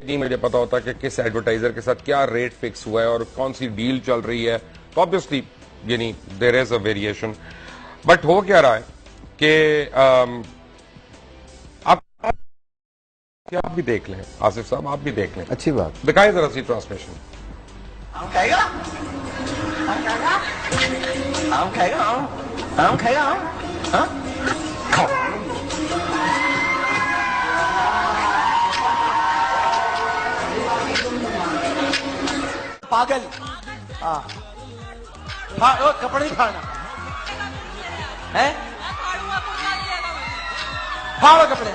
نہیں مجھے پتا ہوتا کہ کس ایڈورٹائزر کے ساتھ کیا ریٹ فکس ہوا ہے اور کون سی ڈیل چل رہی ہے تو obviously یعنی دیر از اے ویریشن. بٹ ہو کیا رہا ہے کہ آپ بھی دیکھ لیں آصف صاحب, آپ بھی دیکھ لیں, اچھی بات, دکھائیں ذرا سی ٹرانسلیشن. آم کھائے گا, آم کھائے گا, آم کھائے گا, آم کھاؤ. پاگل, کپڑے نہیں پھاڑنا ہے, پھاڑو کپڑے.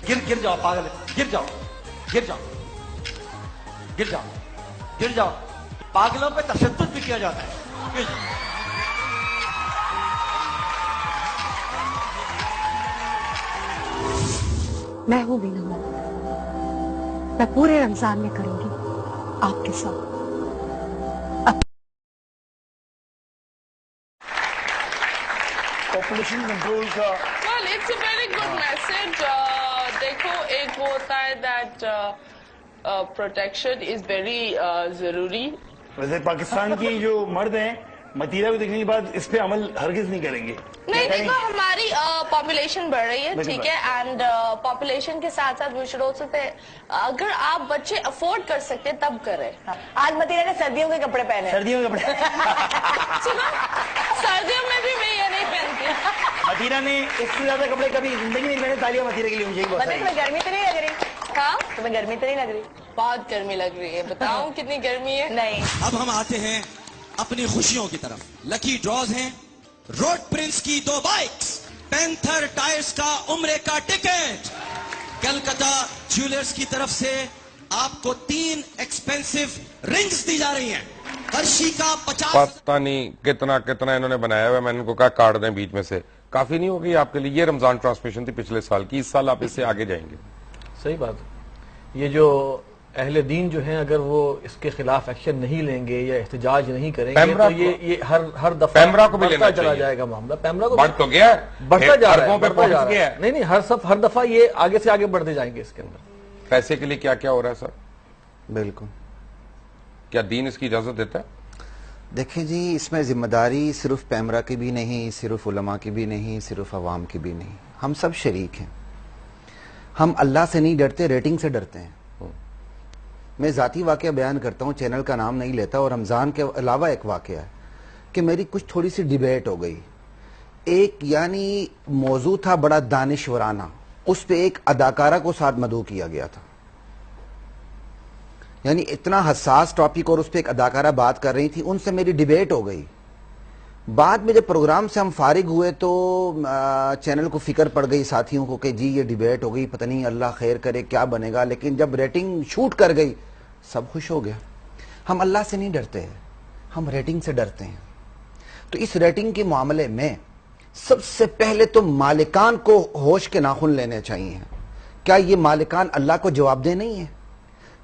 گر جاؤ پاگل, گر جاؤ, گر جاؤ, گر جاؤ, گر جاؤ. پاگلوں پہ تشدد بھی کیا جاتا ہے. میں ہوں بھی نہ, میں پورے رمضان میں کروں گی آپ کے ساتھ. پاپولیشن کنٹرول کا well it's a very good message. دیکھو ایک وہ ہوتا ہے that protection is very ضروری. ویسے پاکستان کی جو مرد ہیں متیرہ کو دیکھنے کے بعد اس پہ عمل ہرگز نہیں کریں گے. نہیں دیکھو ہماری پاپولیشن بڑھ رہی ہے, ٹھیک ہے, اینڈ پاپولیشن کے ساتھ ساتھ وی شوڈ آلسو اگر آپ بچے افورڈ کر سکتے تب کریں. آج متیرہ نے سردیوں کے کپڑے پہنے, سردیوں کے کپڑے سنو سردیوں میں بھی میں یہ نہیں پہنتی. متیرہ نے اس سے زیادہ کپڑے کبھی زندگی میں, میں نے تالیاں متیرہ کے لیے مجھے بہت ساری. تمہیں گرمی تو نہیں لگ رہی؟ ہاں تمہیں گرمی تو نہیں لگ رہی؟ بہت گرمی لگ رہی ہے, بتاؤں کتنی گرمی ہے. نہیں. اب ہم آتے ہیں اپنی خوشیوں کی طرف. لکی ڈراز ہیں روڈ پرنس کی 2 بائکس, پینتھر ٹائرز کا عمرے کا ٹکٹ, کلکتہ جیولرز کی طرف سے آپ کو 3 ایکسپینسو رنگز دی جا رہی ہیں. ہرشی کا 50. پتہ نہیں کتنا کتنا انہوں نے بنایا ہوا ہے, میں نے ان کو کہا کاٹ دیں بیچ میں سے. کافی نہیں ہوگی آپ کے لیے؟ یہ رمضان ٹرانسمیشن تھی پچھلے سال کی, اس سال آپ اس سے آگے جائیں گے. صحیح بات. یہ جو اہل دین جو ہیں اگر وہ اس کے خلاف ایکشن نہیں لیں گے یا احتجاج نہیں کریں گے تو یہ ہر دفعہ پیمرا کو بھی لینا چلا جائے گا معاملہ. پیمرا کو بڑھ تو گیا ہے, بڑھتا جا رہا ہے, پہ پہنچ گیا ہے. نہیں ہر دفعہ یہ آگے سے آگے بڑھتے جائیں گے اس کے اندر. پیسے کے لیے کیا کیا ہو رہا ہے سر؟ بالکل. کیا دین اس کی اجازت دیتا ہے؟ دیکھیں جی, اس میں ذمہ داری صرف پیمرا کی بھی نہیں, صرف علماء کی بھی نہیں, صرف عوام کی بھی نہیں, ہم سب شریک ہیں. ہم اللہ سے نہیں ڈرتے, ریٹنگ سے ڈرتے ہیں. میں ذاتی واقعہ بیان کرتا ہوں, چینل کا نام نہیں لیتا, اور رمضان کے علاوہ ایک واقعہ ہے کہ میری کچھ تھوڑی سی ڈیبیٹ ہو گئی. ایک یعنی موضوع تھا بڑا دانشورانہ, اس پہ ایک اداکارہ کو ساتھ مدعو کیا گیا تھا. یعنی اتنا حساس ٹاپک, اور اس پہ ایک اداکارہ بات کر رہی تھی, ان سے میری ڈیبیٹ ہو گئی. بعد میں جب پروگرام سے ہم فارغ ہوئے تو چینل کو فکر پڑ گئی ساتھیوں کو کہ جی یہ ڈیبیٹ ہو گئی, پتہ نہیں اللہ خیر کرے کیا بنے گا. لیکن جب ریٹنگ شوٹ کر گئی سب خوش ہو گیا. ہم اللہ سے نہیں ڈرتے ہیں, ہم ریٹنگ سے ڈرتے ہیں. تو اس ریٹنگ کے معاملے میں سب سے پہلے تو مالکان کو ہوش کے ناخن لینے چاہیے. کیا یہ مالکان اللہ کو جواب دہ نہیں ہے؟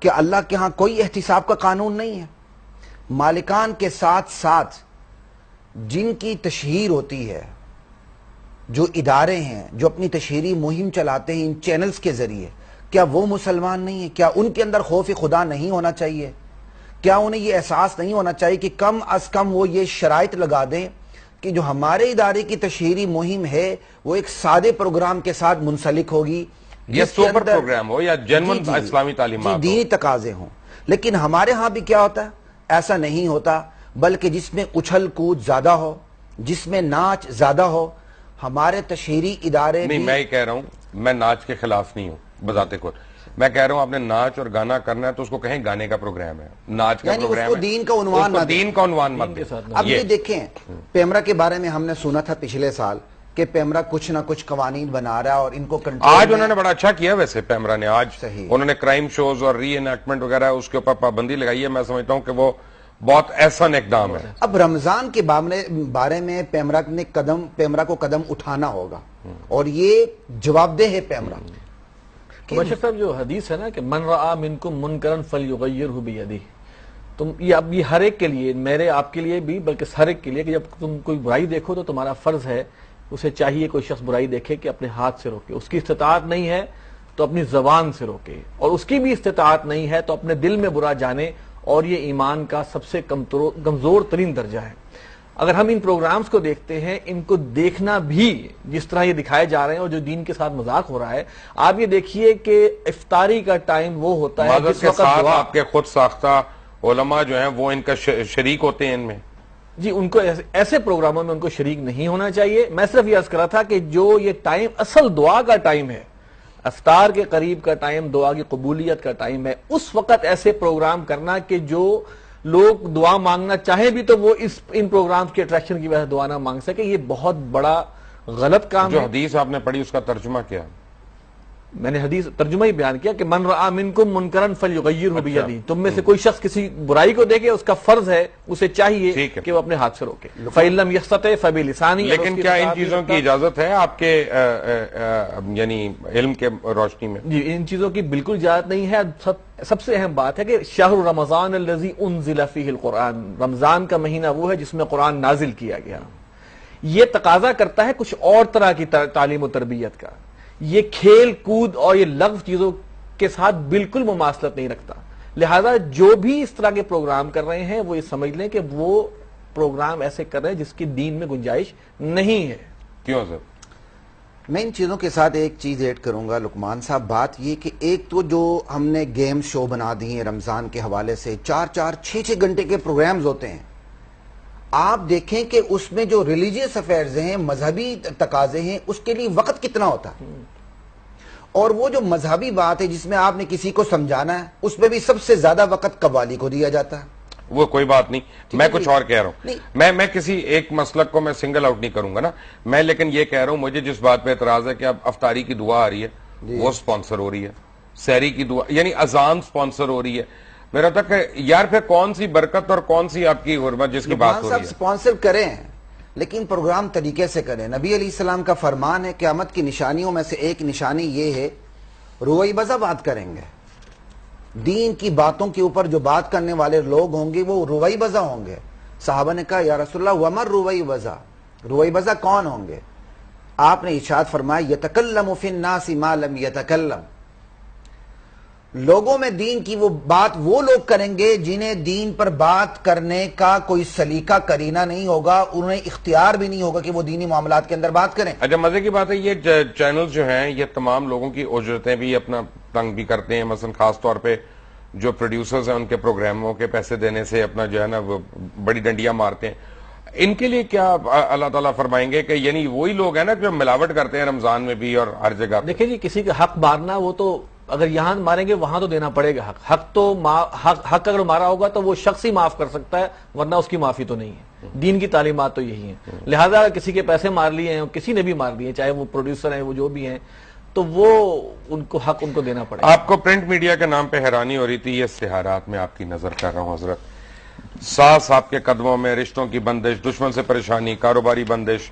کیا اللہ کے ہاں کوئی احتساب کا قانون نہیں ہے؟ مالکان کے ساتھ ساتھ جن کی تشہیر ہوتی ہے, جو ادارے ہیں جو اپنی تشہیری مہم چلاتے ہیں ان چینلز کے ذریعے, کیا وہ مسلمان نہیں ہیں؟ کیا ان کے اندر خوف خدا نہیں ہونا چاہیے؟ کیا انہیں یہ احساس نہیں ہونا چاہیے کہ کم از کم وہ یہ شرائط لگا دیں کہ جو ہمارے ادارے کی تشہیری مہم ہے وہ ایک سادے پروگرام کے ساتھ منسلک ہوگی, یہ سپر پروگرام ہو یا جنون اسلامی تعلیمات, دینی تقاضے ہوں. لیکن ہمارے ہاں بھی کیا ہوتا ہے, ایسا نہیں ہوتا, بلکہ جس میں اچھل کود زیادہ ہو, جس میں ناچ زیادہ ہو. ہمارے تشہیری ادارے نہیں, میں یہ کہہ رہا ہوں, میں ناچ کے خلاف نہیں ہوں بذات خود. میں کہہ رہا ہوں آپ نے ناچ اور گانا کرنا ہے تو اس کو کہیں گانے کا پروگرام ہے, ناچ کا پروگرام ہے, اس کو دین کا عنوان نہ دیں. دین کا عنوان مت دیں. اب یہ دیکھیں, پیمرا کے بارے میں ہم نے سنا تھا پچھلے سال کہ پیمرا کچھ نہ کچھ قوانین بنا رہا ہے اور ان کو کنٹرول. آج انہوں نے بڑا اچھا کیا ویسے پیمرا نے, آج انہوں نے کرائم شوز اور ری انیکٹمنٹ وغیرہ اس کے اوپر پابندی لگائی ہے. میں سمجھتا ہوں کہ وہ بہت احسن اقدام ہے. اب رمضان کے بارے میں پیمرا کو قدم اٹھانا ہوگا, اور یہ جواب دہ ہے پیمرا. بشیر صاحب جو حدیث ہے نا کہ من رآ منکم منکرا فلیغیرہ بیدہ, تم یہ ہر ایک کے لیے, میرے آپ کے لیے بھی بلکہ ہر ایک کے لیے, کہ جب تم کوئی برائی دیکھو تو تمہارا فرض ہے اسے چاہیے کوئی شخص برائی دیکھے کہ اپنے ہاتھ سے روکے، اس کی استطاعت نہیں ہے تو اپنی زبان سے روکے، اور اس کی بھی استطاعت نہیں ہے تو اپنے دل میں برا جانے، اور یہ ایمان کا سب سے کمزور ترین درجہ ہے۔ اگر ہم ان پروگرامز کو دیکھتے ہیں، ان کو دیکھنا بھی جس طرح یہ دکھائے جا رہے ہیں اور جو دین کے ساتھ مذاق ہو رہا ہے، آپ یہ دیکھیے کہ افطاری کا ٹائم وہ ہوتا ہے جس وقت آپ کے خود ساختہ علماء جو ہیں وہ ان کا شریک ہوتے ہیں ان میں۔ جی، ان کو ایسے پروگراموں میں ان کو شریک نہیں ہونا چاہیے۔ میں صرف یہ عرض کر رہا تھا کہ جو یہ ٹائم اصل دعا کا ٹائم ہے، افطار کے قریب کا ٹائم دعا کی قبولیت کا ٹائم ہے، اس وقت ایسے پروگرام کرنا کہ جو لوگ دعا مانگنا چاہیں بھی تو وہ ان پروگرامز کے اٹریکشن کی وجہ سے دعا نہ مانگ سکے، یہ بہت بڑا غلط کام ہے۔ جو حدیث آپ نے پڑھی اس کا ترجمہ کیا؟ میں نے حدیث ترجمہ ہی بیان کیا کہ من رآ منکم منکرا فلیغیرہ بیدہ، تم میں سے کوئی شخص کسی برائی کو دیکھے، اس کا فرض ہے، اسے چاہیے کہ وہ اپنے ہاتھ سے روکے۔ فإن لم یستطع فبلسانہ۔ لیکن کیا ان چیزوں کی اجازت ہے آپ کے یعنی علم کے روشنی میں؟ جی، ان چیزوں کی بالکل اجازت نہیں ہے۔ سب سے اہم بات ہے کہ شہر رمضان الذی انزل فیہ القرآن، رمضان کا مہینہ وہ ہے جس میں قرآن نازل کیا گیا۔ یہ تقاضا کرتا ہے کچھ اور طرح کی تعلیم و تربیت کا، یہ کھیل کود اور یہ لغو چیزوں کے ساتھ بالکل مماثلت نہیں رکھتا۔ لہذا جو بھی اس طرح کے پروگرام کر رہے ہیں وہ یہ سمجھ لیں کہ وہ پروگرام ایسے کر رہے ہیں جس کی دین میں گنجائش نہیں ہے۔ کیوں سر؟ میں ان چیزوں کے ساتھ ایک چیز ایڈ کروں گا لقمان صاحب، بات یہ کہ ایک تو جو ہم نے گیم شو بنا دی ہیں رمضان کے حوالے سے، 4-6 گھنٹے کے پروگرامز ہوتے ہیں، آپ دیکھیں کہ اس میں جو ریلیجیس افیئرز ہیں، مذہبی تقاضے ہیں، اس کے لیے وقت کتنا ہوتا ہے، اور وہ جو مذہبی بات ہے جس میں آپ نے کسی کو سمجھانا ہے، اس میں بھی سب سے زیادہ وقت قوالی کو دیا جاتا ہے۔ وہ کوئی بات نہیں، میں کچھ اور کہہ رہا ہوں، میں کسی ایک مسلک کو میں سنگل آؤٹ نہیں کروں گا نا، میں لیکن یہ کہہ رہا ہوں مجھے جس بات پہ اعتراض ہے کہ اب افطاری کی دعا آ رہی ہے وہ سپانسر ہو رہی ہے، سحری کی دعا یعنی اذان سپانسر ہو رہی ہے، میرا تک یار پھر کون سی برکت اور کون سی آپ کی غربت جس کی بات ہو رہی ہے؟ سپانسر کریں لیکن پروگرام طریقے سے کریں۔ نبی علیہ السلام کا فرمان ہے قیامت کی نشانیوں میں سے ایک نشانی یہ ہے روئی بزا بات کریں گے، دین کی باتوں کے اوپر جو بات کرنے والے لوگ ہوں گے وہ روئی بزا ہوں گے۔ صحابہ نے کہا یا رسول اللہ ومر روئی بزا، روئی بزا کون ہوں گے؟ آپ نے ارشاد فرمایا یتکلم فی الناس ما لم یتکلم، لوگوں میں دین کی وہ بات وہ لوگ کریں گے جنہیں دین پر بات کرنے کا کوئی سلیقہ کرینہ نہیں ہوگا، انہیں اختیار بھی نہیں ہوگا کہ وہ دینی معاملات کے اندر بات کریں۔ اچھا، مزے کی بات ہے یہ چینل جو ہیں یہ تمام لوگوں کی اجرتیں بھی اپنا تنگ بھی کرتے ہیں، مثلا خاص طور پہ جو پروڈیوسرز ہیں ان کے پروگراموں کے پیسے دینے سے اپنا جو ہے نا وہ بڑی ڈنڈیاں مارتے ہیں، ان کے لیے کیا اللہ تعالیٰ فرمائیں گے کہ یعنی وہی لوگ ہیں نا جو ملاوٹ کرتے ہیں رمضان میں بھی اور ہر جگہ؟ دیکھیں جی، کسی کا حق مارنا وہ تو اگر یہاں ماریں گے وہاں تو دینا پڑے گا حق اگر مارا ہوگا تو وہ شخص ہی معاف کر سکتا ہے، ورنہ اس کی معافی تو نہیں ہے۔ دین کی تعلیمات تو یہی ہیں، لہذا اگر کسی کے پیسے مار لیے ہیں، کسی نے بھی مار لیے، چاہے وہ پروڈیوسر ہیں وہ جو بھی ہیں، تو وہ ان کو حق ان کو دینا پڑے گا۔ آپ کو پرنٹ میڈیا کے نام پہ حیرانی ہو رہی تھی، یہ اشتہارات میں آپ کی نظر کر رہا ہوں حضرت، ساس آپ کے قدموں میں، رشتوں کی بندش، دشمن سے پریشانی، کاروباری بندش،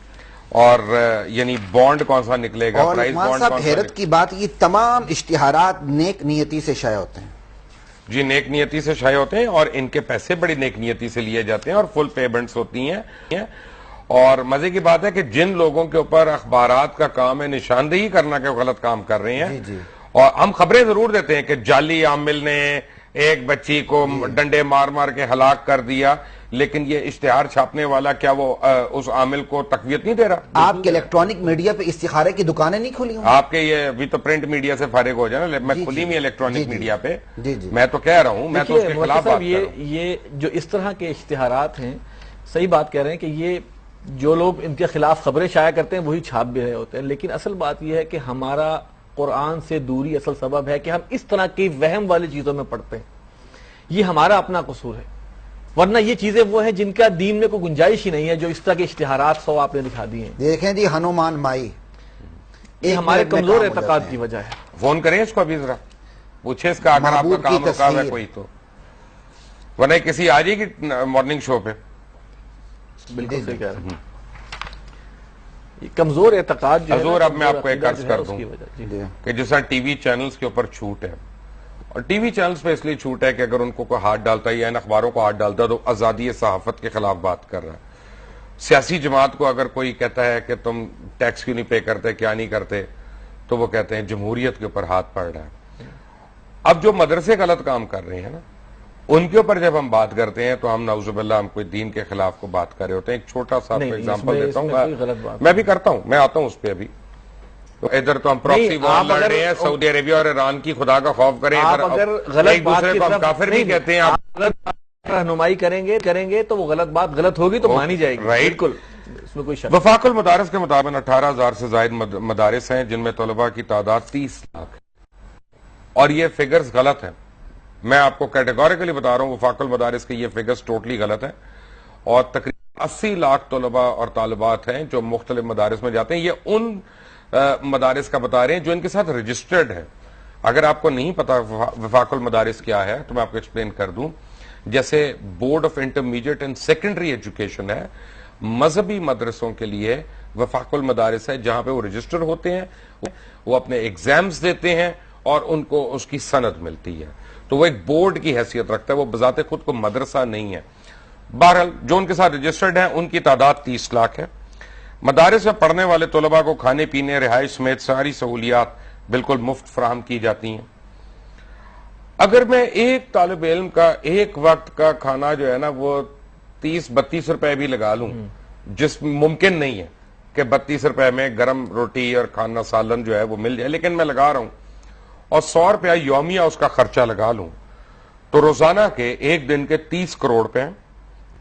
اور یعنی بانڈ کون سا نکلے گا، اور پرائز عثمان بانڈ صاحب کون سا؟ حیرت کی بات یہ تمام اشتہارات نیک نیتی سے شائع ہوتے ہیں۔ جی، نیک نیتی سے شائع ہوتے ہیں اور ان کے پیسے بڑی نیک نیتی سے لیے جاتے ہیں اور فل پیمنٹس ہوتی ہیں، اور مزے کی بات ہے کہ جن لوگوں کے اوپر اخبارات کا کام ہے نشاندہی کرنا کہ وہ غلط کام کر رہے ہیں، اور ہم خبریں ضرور دیتے ہیں کہ جعلی عامل نے ایک بچی کو ڈنڈے مار مار کے ہلاک کر دیا، لیکن یہ اشتہار چھاپنے والا کیا وہ اس عامل کو تقویت نہیں دے رہا؟ آپ کے الیکٹرانک میڈیا پہ استخارے کی دکانیں نہیں کھلی ہوں؟ آپ کے یہ بھی تو پرنٹ میڈیا سے فارغ ہو جائے نا، میں کھلی ہوئی الیکٹرانک میڈیا پہ، میں تو کہہ رہا ہوں، میں تو اس کے خلاف بات کر رہا ہوں۔ یہ جو اس طرح کے اشتہارات ہیں، صحیح بات کہہ رہے ہیں کہ یہ جو لوگ ان کے خلاف خبریں شائع کرتے ہیں وہی چھاپ بھی رہے ہوتے ہیں، لیکن اصل بات یہ ہے کہ ہمارا قرآن سے دوری اصل سبب ہے کہ ہم اس طرح کی وہم والی چیزوں میں پڑھتے ہیں، یہ ہمارا اپنا قصور ہے، ورنہ یہ چیزیں وہ ہیں جن کا دین میں کوئی گنجائش ہی نہیں ہے، جو اس طرح کے اشتہارات سو آپ نے دکھا دیے ہیں۔ دیکھیں جی ہنومان مائی، یہ ہمارے کمزور اعتقاد کی وجہ ہے۔ فون کریں اس کو ابھی ذرا، پوچھیں اس کا اگر آپ کا کام رکا ہوا ہے کوئی تو، ورنہ کسی آ جائے گی مارننگ شو پہ۔ بالکل صحیح کہہ رہے ہیں، یہ کمزور اعتقاد جو ہے حضور اب میں آپ کو ایک عرض کر دوں جی کہ جیسا ٹی وی چینلز کے اوپر چھوٹ ہے، اور ٹی وی چینلز پہ اس لیے چھوٹ ہے کہ اگر ان کو کوئی ہاتھ ڈالتا ہے یا ان اخباروں کو ہاتھ ڈالتا ہے تو آزادی صحافت کے خلاف بات کر رہا ہے۔ سیاسی جماعت کو اگر کوئی کہتا ہے کہ تم ٹیکس کیوں نہیں پے کرتے, کیا نہیں کرتے, تو وہ کہتے ہیں جمہوریت کے اوپر ہاتھ پڑ رہا ہے. اب جو مدرسے غلط کام کر رہے ہیں نا, ان کے اوپر جب ہم بات کرتے ہیں تو ہم نعوذ باللہ ہم کوئی دین کے خلاف کو بات کر رہے ہوتے ہیں. ایک چھوٹا سا ایگزامپل دیتا ہوں, میں بھی کرتا ہوں, میں آتا ہوں اس پہ. ابھی ادھر تو ہم پراکسی وار لڑ رہے ہیں, سعودی عربیہ اور ایران کی خدا کا خوف کریں, ایک دوسرے کو ہم کافر بھی کہتے ہیں. آپ رہنمائی کریں گے تو وہ غلط بات غلط ہوگی تو مانی جائے گی. بالکل, اس میں کوئی شک. وفاق المدارس کے مطابق 18,000 سے زائد مدارس ہیں جن میں طلباء کی تعداد 30 لاکھ ہے, اور یہ فگرز غلط ہیں. میں آپ کو کیٹیگوریکلی بتا رہا ہوں, وفاق المدارس کے یہ فگرز ٹوٹلی غلط ہیں, اور تقریباً 80 لاکھ طلباء اور طالبات ہیں جو مختلف مدارس میں جاتے ہیں. یہ ان مدارس کا بتا رہے ہیں جو ان کے ساتھ رجسٹرڈ ہے. اگر آپ کو نہیں پتا وفاق المدارس کیا ہے تو میں آپ کو ایکسپلین کر دوں. جیسے board of intermediate and secondary education ہے, مذہبی مدرسوں کے لیے وفاق المدارس ہے جہاں پہ وہ رجسٹر ہوتے ہیں, وہ اپنے ایگزامز دیتے ہیں اور ان کو اس کی سند ملتی ہے. تو وہ ایک بورڈ کی حیثیت رکھتا ہے, وہ بذات خود کو مدرسہ نہیں ہے. بہرحال جو ان کے ساتھ رجسٹرڈ ہیں ان کی تعداد 30 لاکھ ہے. مدارس میں پڑھنے والے طلباء کو کھانے پینے, رہائش سمیت ساری سہولیات بالکل مفت فراہم کی جاتی ہیں. اگر میں ایک طالب علم کا ایک وقت کا کھانا جو ہے نا وہ 30-32 روپے بھی لگا لوں, جس ممکن نہیں ہے کہ 32 روپے میں گرم روٹی اور کھانا سالن جو ہے وہ مل جائے, لیکن میں لگا رہا ہوں, اور 100 روپیہ یومیہ اس کا خرچہ لگا لوں, تو روزانہ کے ایک دن کے 30 کروڑ روپے ہیں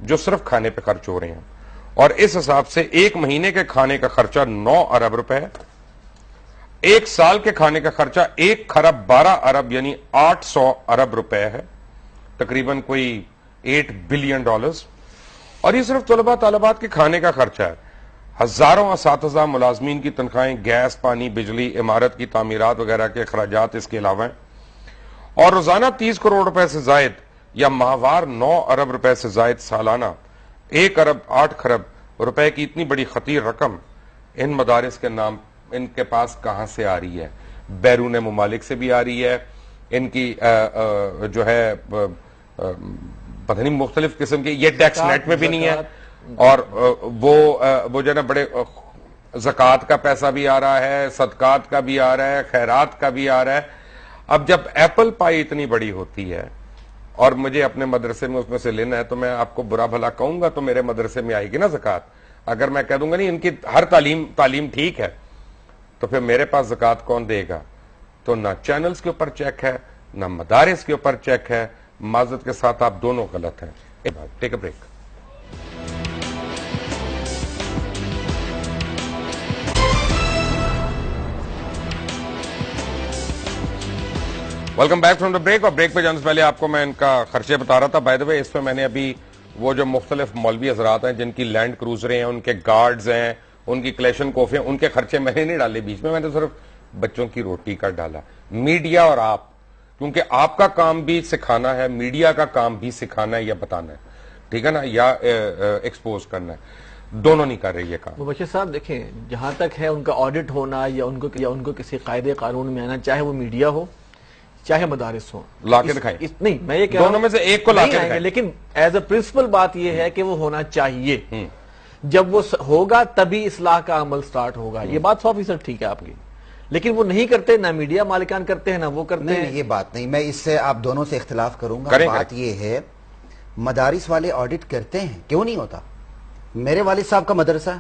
جو صرف کھانے پہ خرچ ہو رہے ہیں. اور اس حساب سے ایک مہینے کے کھانے کا خرچہ 9 ارب روپے ہے, ایک سال کے کھانے کا خرچہ 1 خرب 12 ارب یعنی 800 ارب روپے ہے, تقریباً کوئی $8 بلین. اور یہ صرف طلباء طالبات کے کھانے کا خرچہ ہے. ہزاروں اساتذہ ملازمین کی تنخواہیں, گیس, پانی, بجلی, عمارت کی تعمیرات وغیرہ کے اخراجات اس کے علاوہ ہیں. اور روزانہ 30 کروڑ روپے سے زائد یا ماہوار 9 ارب روپے سے زائد سالانہ 1 ارب 8 خرب روپے کی اتنی بڑی خطیر رقم ان مدارس کے نام ان کے پاس کہاں سے آ رہی ہے؟ بیرون ممالک سے بھی آ رہی ہے. ان کی جو ہے پتہ نہیں مختلف قسم کی, یہ ٹیکس نیٹ میں بھی نہیں ہے, اور وہ جو ہے نا بڑے زکوٰۃ کا پیسہ بھی آ رہا ہے, صدقات کا بھی آ رہا ہے, خیرات کا بھی آ رہا ہے. اب جب ایپل پائی اتنی بڑی ہوتی ہے اور مجھے اپنے مدرسے میں اس میں سے لینا ہے, تو میں آپ کو برا بھلا کہوں گا تو میرے مدرسے میں آئے گی نا زکوٰۃ. اگر میں کہہ دوں گا نہیں ان کی ہر تعلیم ٹھیک ہے, تو پھر میرے پاس زکوٰۃ کون دے گا؟ تو نہ چینلز کے اوپر چیک ہے, نہ مدارس کے اوپر چیک ہے. معذرت کے ساتھ آپ دونوں غلط ہیں. Take a break. Welcome back from the break. اور بریک پہ جانے سے پہلے آپ کو میں ان کا خرچے بتا رہا تھا. بائی دا وے, اس پہ میں نے ابھی وہ جو مختلف مولوی حضرات ہیں جن کی لینڈ کروزریں ہیں, ان کے گارڈز ہیں, ان کی کلیشن کوفے, ان کے خرچے میں نے نہیں ڈالے بیچ میں نے صرف بچوں کی روٹی کا ڈالا. میڈیا اور آپ, کیونکہ آپ کا کام بھی سکھانا ہے, میڈیا کا کام بھی سکھانا ہے یا بتانا ہے, ٹھیک ہے نا, یا ایکسپوز کرنا ہے, دونوں نہیں کر رہی یہ کام. مبشر صاحب دیکھیں, جہاں تک ہے ان کا آڈٹ ہونا یا ان کو کسی قاعدے قانون میں آنا, چاہے وہ میڈیا ہو چاہے مدارس ہو, لا کے دکھائیں. نہیں میں یہ کہہ رہا ہوں دونوں میں سے ایک کو لا کے دکھائیں, لیکن ایز اے پرنسپل بات یہ ہے کہ وہ ہونا چاہیے. جب وہ ہوگا تبھی اصلاح کا عمل سٹارٹ ہوگا. یہ بات 100% ٹھیک ہے آپ کی, لیکن وہ نہیں کرتے, نہ میڈیا مالکان کرتے ہیں نہ وہ کرتے ہیں. یہ بات نہیں, میں اس سے آپ دونوں سے اختلاف کروں گا. بات یہ ہے مدارس والے آڈٹ کرتے ہیں, کیوں نہیں ہوتا؟ میرے والد صاحب کا مدرسہ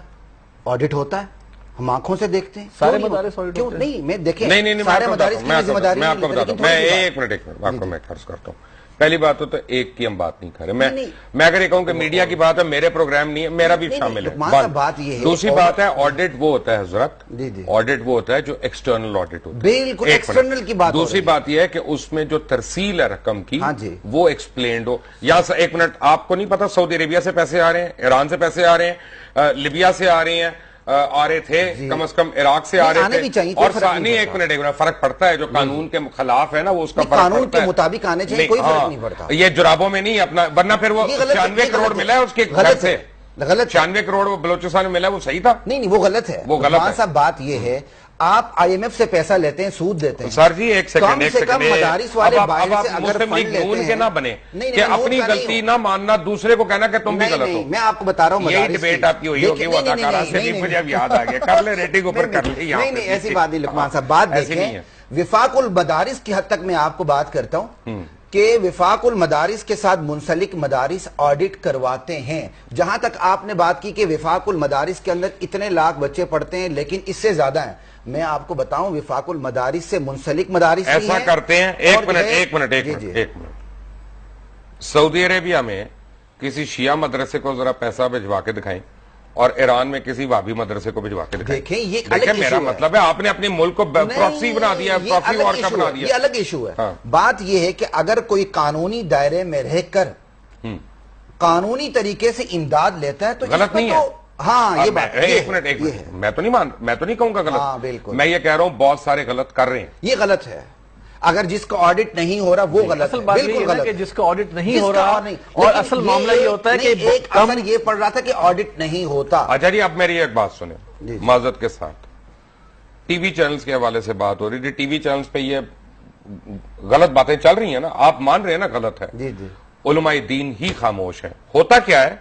آڈٹ ہوتا ہے, ہم آنکھوں سے دیکھتے ہیں. سارے مدارس کیوں نہیں؟ میں دیکھیں نہیں, سارے مدارس کی ذمہ داری. میں آپ کو بتاتا ہوں, میں ایک منٹ آپ کو میں خرچ کرتا ہوں. پہلی بات تو ایک کی ہم بات نہیں کر رہے. میں اگر یہ کہوں کہ میڈیا کی بات ہے, میرے پروگرام نہیں ہے, میرا بھی شامل ہے. بات یہ ہے, دوسری بات ہے آڈٹ وہ ہوتا ہے حضرت, آڈٹ وہ ہوتا ہے جو ایکسٹرنل آڈٹ ہوتا ہے. بالکل ایکسٹرنل کی بات. دوسری بات یہ ہے کہ اس میں جو ترسیل ہے رقم کی وہ ایکسپلینڈ ہو. یا ایک منٹ, آپ کو نہیں پتا سعودی عربیہ سے پیسے آ رہے ہیں, ایران سے پیسے آ رہے ہیں, لیبیا سے آ رہے ہیں, آ رہے تھے, کم از کم عراق سے آ رہے تھے, اور نہیں ایک منٹ فرق پڑتا ہے, جو قانون کے خلاف ہے نا وہ اس کا قانون کے مطابق آنے چاہیے, کوئی فرق نہیں پڑتا. یہ جرابوں میں نہیں اپنا, ورنہ پھر وہ 96 کروڑ ملا ہے اس کے گھر سے, غلط. 96 کروڑ وہ بلوچستان میں ملا ہے, وہ صحیح تھا؟ نہیں وہ غلط ہے. وہ غلط ہے. بات یہ ہے آپ IMF سے پیسہ لیتے ہیں, سود دیتے ہیں. سر جی ایک سیکنڈ, کم سے کم مدارس والے باہر سے اگر مسلم فنڈ لیگ لیتے نون ہیں کے نہ بنے کہ اپنی غلطی نہ ماننا, دوسرے کو کہنا کہ تم بھی غلط ہو. میں آپ کو بتا رہا ہوں یہی ڈیبیٹ آپ کی ہوئی ہوگی, وہ اداکارہ سے بھی مجھے اب یاد آ گیا, کر لے ریٹنگ اوپر کر لے. نہیں ایسی بات نہیں لقمان صاحب, بات دیکھیں وفاق المدارس کی حد تک میں آپ کو بات کرتا ہوں کہ وفاق المدارس کے ساتھ منسلک مدارس آڈٹ کرواتے ہیں. جہاں تک آپ نے بات کی کہ وفاق المدارس کے اندر اتنے لاکھ بچے پڑھتے ہیں لیکن اس سے زیادہ ہیں, میں آپ کو بتاؤں وفاق المدارس سے منسلک مدارس ایسا کرتے ہیں. ایک منٹ, سعودی عربیہ میں کسی شیعہ مدرسے کو ذرا پیسہ بھجوا کے دکھائیں اور ایران میں کسی وابی مدرسے کو بھجوا کے دکھائیں. دیکھیں میرا مطلب ہے آپ نے اپنے ملک کو پراکسی بنا دیا, پراکسی وار کا بنا دیا. یہ الگ ایشو ہے. بات یہ ہے کہ اگر کوئی قانونی دائرے میں رہ کر قانونی طریقے سے امداد لیتا ہے تو غلط نہیں ہے. ہاں یہ بات, ایک منٹ, میں تو نہیں کہوں گا غلط, میں یہ کہہ رہا ہوں بہت سارے غلط کر رہے ہیں. یہ غلط ہے. اگر جس کا آڈٹ نہیں ہو رہا وہ غلط ہے, بالکل غلط ہے. جس کا آڈٹ نہیں ہو رہا, اور اصل معاملہ یہ ہوتا ہے کہ ایک اثر یہ پڑ رہا تھا کہ آڈٹ نہیں ہوتا. اچھا جی, اب میری ایک بات سنیں معذرت کے ساتھ, ٹی وی چینلز کے حوالے سے بات ہو رہی تھی. ٹی وی چینلز پہ یہ غلط باتیں چل رہی ہیں نا, آپ مان رہے ہیں نا غلط ہے. جی جی, علماء دین ہی خاموش ہیں. ہوتا کیا ہے,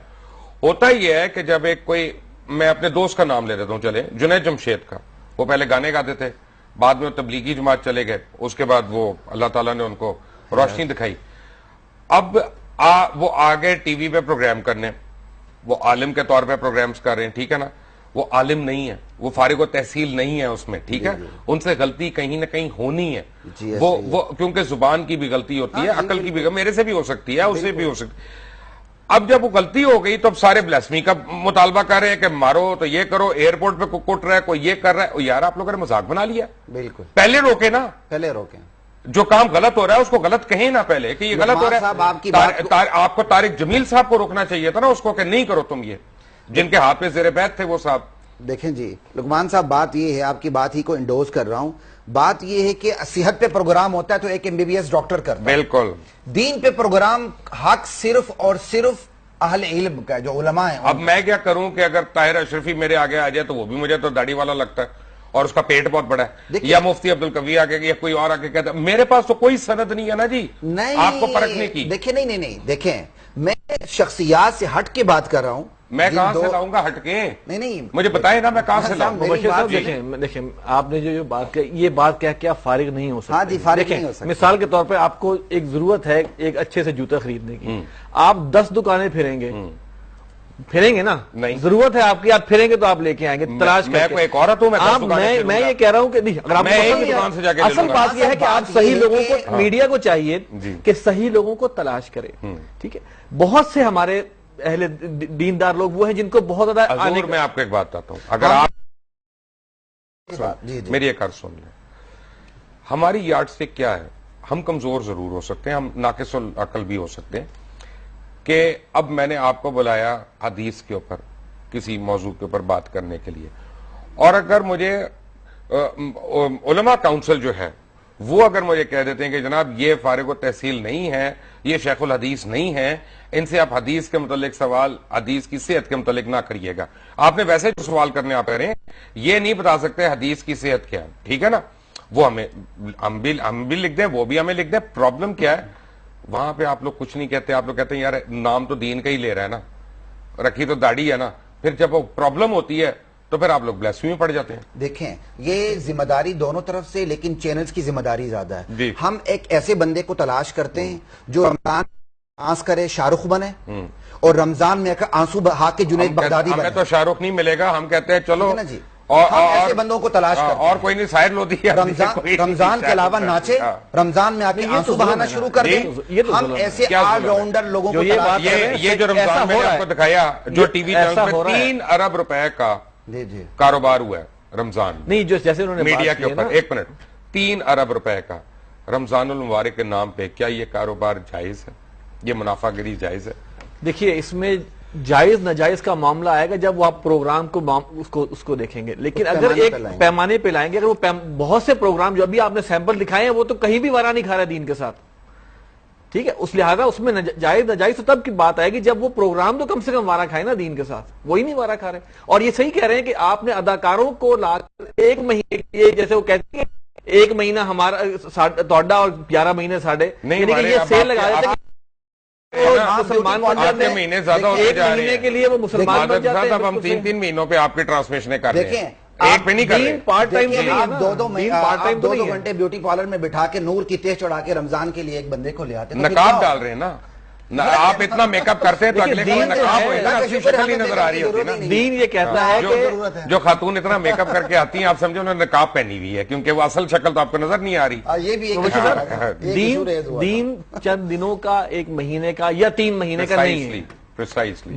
ہوتا یہ ہے کہ جب ایک کوئی, میں اپنے دوست کا نام لے لیتا ہوں, چلے جنید جمشید کا, وہ پہلے گانے گاتے تھے, بعد میں تبلیغی جماعت چلے گئے, اس کے بعد وہ اللہ تعالیٰ نے ان کو روشنی دکھائی. اب وہ آگے ٹی وی پہ پروگرام کرنے, وہ عالم کے طور پہ پروگرامز کر رہے ہیں, ٹھیک ہے نا. وہ عالم نہیں ہے, وہ فارغ و تحصیل نہیں ہے اس میں, ٹھیک ہے. ان سے غلطی کہیں نہ کہیں ہونی ہے, وہ کیونکہ زبان کی بھی غلطی ہوتی ہے, عقل کی بھی, میرے سے بھی ہو سکتی ہے, اس سے بھی ہو سکتی ہے. اب جب وہ غلطی ہو گئی تو اب سارے بلاسمی کا مطالبہ کر رہے ہیں کہ مارو تو یہ کرو, ایئرپورٹ پہ کوئی کٹ رہا ہے, کوئی یہ کر رہا ہے. یار آپ لوگوں نے مذاق بنا لیا. بالکل, پہلے روکے نا, پہلے روکیں. جو کام غلط ہو رہا ہے اس کو غلط کہیں نہ پہلے کہ یہ غلط ہو رہا ہے. آپ کو طارق جمیل صاحب کو روکنا چاہیے تھا نا اس کو, کہ نہیں کرو تم یہ, جن کے ہاتھ پہ زیر بیعت تھے وہ صاحب. دیکھیں جی لقمان صاحب, بات یہ ہے, آپ کی بات ہی کو انڈوز کر رہا ہوں, بات یہ ہے کہ صحت پہ پروگرام ہوتا ہے تو ایک MBBS ڈاکٹر کرتا ہے. بالکل. دین پہ پروگرام حق صرف اور صرف اہل علم کا, جو علماء ہیں. اب میں کیا کروں کہ اگر طاہر اشرفی میرے آگے آ جائے تو وہ بھی مجھے تو داڑھی والا لگتا ہے اور اس کا پیٹ بہت بڑا ہے, یا مفتی عبدالقوی آگے یا کوئی اور آگے کہتا ہے. میرے پاس تو کوئی سند نہیں ہے نا جی, آپ کو پرکھنے کی. دیکھیں نہیں, دیکھیں میں شخصیات سے ہٹ کے بات کر رہا ہوں. میں کہاں سے لاؤں گا ہٹ کے, نہیں مجھے بتائیں نا میں کہاں سے لاؤں. دیکھیں آپ نے جو بات کی, یہ بات کہہ کے آپ فارغ نہیں ہو سکتے. ہاں جی, فارغ نہیں ہو سکتے. مثال کے طور پہ آپ کو ایک ضرورت ہے ایک اچھے سے جوتا خریدنے کی, آپ 10 دکانیں پھریں گے نا, ضرورت ہے آپ کی, آپ پھریں گے تو آپ لے کے آئیں گے تلاش کر کے. میں کوئی ایک عورت ہوں, میں یہ کہہ رہا ہوں کہ اصل بات یہ ہے کہ آپ صحیح لوگوں کو, میڈیا کو چاہیے کہ صحیح لوگوں کو تلاش کرے, ٹھیک ہے. بہت سے ہمارے اہل دیندار لوگ وہ ہیں جن کو بہت زیادہ. میں آپ کو ایک بات بتاتا ہوں, اگر آپ میری ایک عرض سن لیں, ہماری یارڈ سے کیا ہے, ہم کمزور ضرور ہو سکتے ہیں, ہم ناقص العقل بھی ہو سکتے ہیں, کہ اب میں نے آپ کو بلایا حدیث کے اوپر کسی موضوع کے اوپر بات کرنے کے لیے, اور اگر مجھے علماء کاؤنسل جو ہے وہ اگر مجھے کہہ دیتے ہیں کہ جناب یہ فارغ و تحصیل نہیں ہے, یہ شیخ الحدیث نہیں ہے, ان سے آپ حدیث کے متعلق سوال, حدیث کی صحت کے متعلق نہ کریے گا. آپ نے ویسے جو سوال کرنے آپ کہہ رہے ہیں, یہ نہیں بتا سکتے حدیث کی صحت کیا ہے, ٹھیک ہے نا, وہ ہم بھی لکھ دیں, وہ بھی ہمیں لکھ دیں. پرابلم کیا ہے, وہاں پہ آپ لوگ کچھ نہیں کہتے, آپ لوگ کہتے ہیں یار نام تو دین کا ہی لے رہا ہے نا, رکھی تو داڑھی ہے نا. پھر جب وہ پرابلم ہوتی ہے تو پھر آپ لوگ بلیسفیمی پڑ جاتے ہیں. دیکھیں یہ ذمہ داری دونوں طرف سے, لیکن چینلز کی ذمہ داری زیادہ ہے. ہم ایک ایسے بندے کو تلاش کرتے ہیں جو رمضان آنس کرے شاہ رخ بنے, اور رمضان میں آنسو بہا کے جنید بغدادی بنے. ہمیں تو شاہ رخ نہیں ملے گا, ہم کہتے ہیں چلو جی, ایسے بندوں کو تلاش کرتے ہیں. اور کوئی نہیں, سائر لودھی رمضان کے علاوہ ناچے, رمضان میں آ کے آنسو بہانا شروع کر دیں. ہم ایسے آل راؤنڈر لوگوں کو یہ جو رمضان میں نے آپ کو دکھایا, جو ٹی وی چینل میں 3 ارب روپے کا کاروبار ہوا ہے رمضان نہیں, جو جیسے انہوں نے میڈیا کے اوپر, 1 منٹ, 3 ارب روپے کا رمضان المبارک کے نام پہ, کیا یہ کاروبار جائز ہے, یہ منافع گری جائز ہے؟ دیکھیے اس میں جائز ناجائز کا معاملہ آئے گا جب وہ آپ پروگرام کو اس کو دیکھیں گے, لیکن اگر ایک پیمانے پہ لائیں گے, اگر وہ بہت سے پروگرام جو ابھی آپ نے سیمپل دکھائے ہیں وہ تو کہیں بھی وارا نہیں کھا رہا دین کے ساتھ, ٹھیک ہے، اس لہٰذا اس میں جائز ناجائز تو تب کی بات آئے گی جب وہ پروگرام تو کم سے کم وارہ کھائے نا دین کے ساتھ، وہی نہیں وارہ کھا رہے. اور یہ صحیح کہہ رہے ہیں کہ آپ نے اداکاروں کو لا کر 1 مہینے کے لیے، جیسے وہ کہتے ہیں 1 مہینہ ہمارا توڑا اور 11 مہینے ساڑھے، یعنی کہ یہ سیل لگا دیتے مسلمان بن جاتے ہیں، مہینے زیادہ ہوتے جا رہے ہیں کے لیے وہ مسلمان بن جاتے ہیں. اب ہم 3 مہینوں پہ آپ کی ٹرانسمیشنیں کر رہے ہیں، ایک پہ نہیں کر رہے. پارٹ ٹائم آپ 2 گھنٹے بیوٹی پارلر میں بٹھا کے نور کی تیز چڑھا کے رمضان کے لیے ایک بندے کو لے آتے ہیں، نقاب ڈال رہے ہیں نا. آپ اتنا میک اپ کرتے ہیں تو اگلے کو نقاب ہوئے نا، اصلی شکل ہی نظر آ رہی ہوتی ہے نا. دین یہ کہتا ہے کہ جو خاتون اتنا میک اپ کر کے آتی ہیں آپ سمجھو انہوں نے نقاب پہنی ہوئی ہے، کیونکہ وہ اصل شکل تو آپ کو نظر نہیں آ رہی. یہ بھی دین چند دنوں کا، 1 مہینے کا یا 3 مہینے کا نہیں ہے.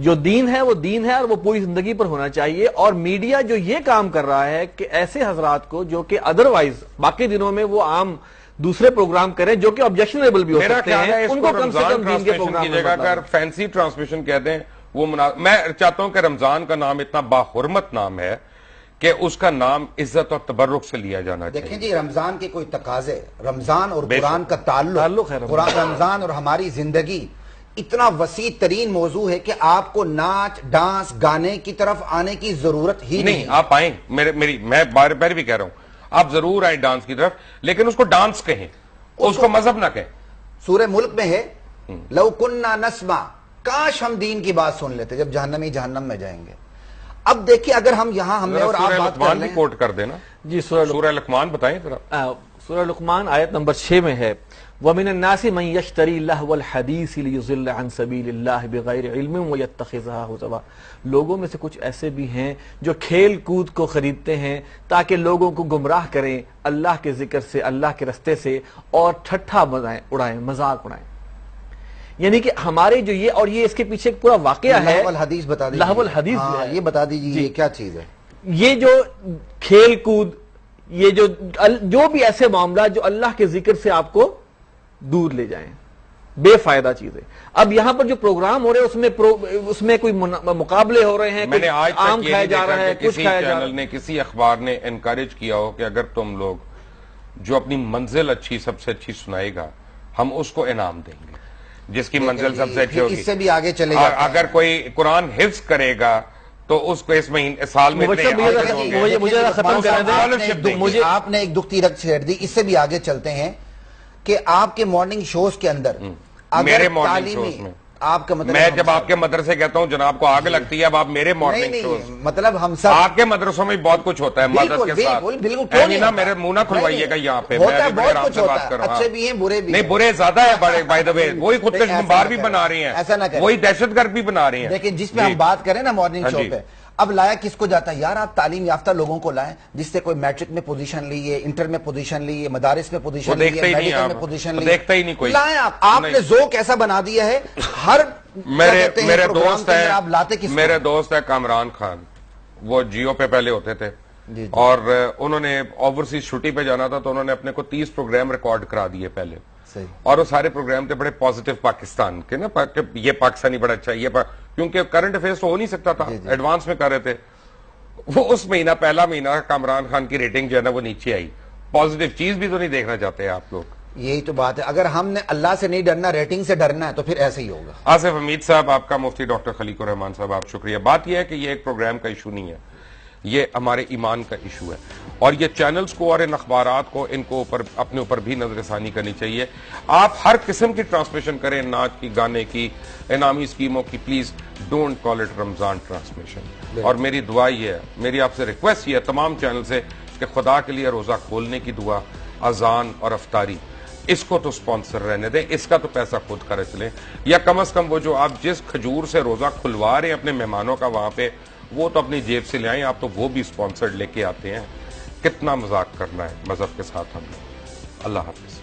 جو دین ہے وہ دین ہے اور وہ پوری زندگی پر ہونا چاہیے. اور میڈیا جو یہ کام کر رہا ہے کہ ایسے حضرات کو جو کہ ادروائز باقی دنوں میں وہ عام دوسرے پروگرام کریں جو کہ آبجیکشنیبل بھی ہو سکتے ہیں، ان کو کم سے کم دین کے پروگرام کی جگہ اگر فینسی ٹرانسمیشن کہہ دیں وہ میں چاہتا ہوں کہ رمضان کا نام اتنا باحرمت نام ہے کہ اس کا نام عزت اور تبرک سے لیا جانا چاہیے. دیکھیں جی، رمضان کے کوئی تقاضے، رمضان اور قرآن کا تعلق ہے، رمضان اور ہماری زندگی اتنا وسیع ترین موضوع ہے کہ آپ کو ناچ ڈانس گانے کی طرف آنے کی ضرورت ہی نہیں. آپ آئیں، میں بار بار بھی کہہ رہا ہوں، آپ ضرور آئیں ڈانس کی طرف، لیکن اس کو ڈانس کہیں، اس کو مذہب نہ کہیں. سورہ ملک میں ہے لو کننا نسمع، کاش ہم دین کی بات سن لیتے جب جہنمی جہنم میں جائیں گے. اب دیکھیں اگر ہم یہاں ہم نے اور آپ بات کر لیں، کوٹ کر دینا جی. سورہ لقمان بتائیں ذرا. سورہ لقمان آیت نمبر 6 میں ہے وَمِنَ النَّاسِ مَن يَشْتَرِي لَهْوَ الْحَدِيثِ لِيُضِلَّ عَن سَبِيلِ اللَّهِ بِغَيْرِ عِلْمٍ وَيَتَّخِذَهَا هُزُوًا. لوگوں میں سے کچھ ایسے بھی ہیں جو کھیل کود کو خریدتے ہیں تاکہ لوگوں کو گمراہ کریں اللہ کے ذکر سے، اللہ کے رستے سے، اور ٹھٹھا اڑائیں، مذاق اڑائیں. یعنی کہ ہمارے جو یہ، اور یہ اس کے پیچھے ایک پورا واقعہ ہے. لہو الحدیث بتا دیجیے. لہو الحدیث یہ بتا دیجیے یہ کیا چیز ہے. یہ جو کھیل کود، یہ جو بھی ایسے معاملات جو اللہ کے ذکر سے آپ کو دور لے جائیں، بے فائدہ چیزیں. اب یہاں پر جو پروگرام ہو رہے ہیں اس میں کوئی مقابلے ہو رہے ہیں، میں نے آج تک یہ نہیں دیکھا کہ کسی چینل چینل نے، کسی اخبار نے انکریج کیا ہو کہ اگر تم لوگ جو اپنی منزل اچھی سب سے اچھی سنائے گا ہم اس کو انعام دیں گے، جس کی منزل سب سے اچھی ہوگی. اس سے بھی آگے چلے گا. اگر کوئی قرآن حفظ کرے گا تو اس کو اس مہینے سال میں آپ نے ایک دکھتی رکھ چھیڑ دی. اس سے بھی آگے چلتے ہیں کہ آپ کے مارننگ شوز کے اندر، میرے مارننگ شوز میں آپ کا مطلب، میں جب آپ کے مدرسے کہتا ہوں جناب کو آگ لگتی ہے، اب آپ میرے مارننگ شوز، مطلب ہم سب آپ کے مدرسوں میں بہت کچھ ہوتا ہے مدد کے ساتھ. بالکل میرے منہ نہ کھلوائیے گا یہاں پہ، بہت کچھ ہوتا ہے، اچھے بھی ہیں برے بھی. نہیں، برے زیادہ ہے بائی دا وے. وہی خودکش بمبار بھی بنا رہی ہیں، ایسا نہ کریں، وہی دہشت گرد بھی بنا رہی ہیں. لیکن جس پہ ہم بات کریں نا مارننگ شو پہ، اب لایا کس کو جاتا ہے یار؟ آپ تعلیم یافتہ لوگوں کو لائیں جس سے کوئی میٹرک میں پوزیشن لی ہے، انٹر میں پوزیشن لی ہے، مدارس میں پوزیشن لی ہے، میڈیکل میں پوزیشن لی ہے، دیکھتا ہی نہیں کوئی. لائیں آپ نے ذوق ایسا بنا دیا ہے. ہر میرے دوست ہے کامران خان، وہ جیو پہ پہلے ہوتے تھے اور انہوں نے اوورسیز چھٹی پہ جانا تھا تو انہوں نے اپنے کو 30 پروگرام ریکارڈ کرا دیے پہلے، اور وہ سارے پروگرام تھے بڑے پازیٹیو پاکستان کے نا، یہ پاکستانی بڑا اچھا، یہ کیونکہ کرنٹ افیئرس تو ہو نہیں سکتا تھا، ایڈوانس میں کر رہے تھے. وہ اس مہینہ، پہلا مہینہ کامران خان کی ریٹنگ جو ہے نا وہ نیچے آئی. پازیٹیو چیز بھی تو نہیں دیکھنا چاہتے آپ لوگ. یہی تو بات ہے، اگر ہم نے اللہ سے نہیں ڈرنا، ریٹنگ سے ڈرنا ہے تو پھر ایسے ہی ہوگا. آصف حمید صاحب آپ کا، مفتی ڈاکٹر خلیق الرحمان صاحب آپ شکریہ. بات یہ ہے کہ یہ ایک پروگرام کا ایشو نہیں ہے، یہ ہمارے ایمان کا ایشو ہے، اور یہ چینلز کو اور ان اخبارات کو ان کو اپنے اوپر بھی نظر ثانی کرنی چاہیے. آپ ہر قسم کی ٹرانسمیشن کریں، ناچ کی، گانے کی، انعامی اسکیموں کی، please don't call it Ramzan transmission. اور میری دعا یہ ہے، میری آپ سے ریکویسٹ یہ ہے تمام چینل سے کہ خدا کے لیے روزہ کھولنے کی دعا، اذان اور افطاری، اس کو تو سپانسر رہنے دیں، اس کا تو پیسہ خود خرچ لیں، یا کم از کم وہ جو آپ جس کھجور سے روزہ کھلوا رہے ہیں اپنے مہمانوں کا وہاں پہ، وہ تو اپنی جیب سے لے آئیں. آپ تو وہ بھی سپانسرڈ لے کے آتے ہیں. کتنا مذاق کرنا ہے مذہب کے ساتھ ہم نے. اللہ حافظ.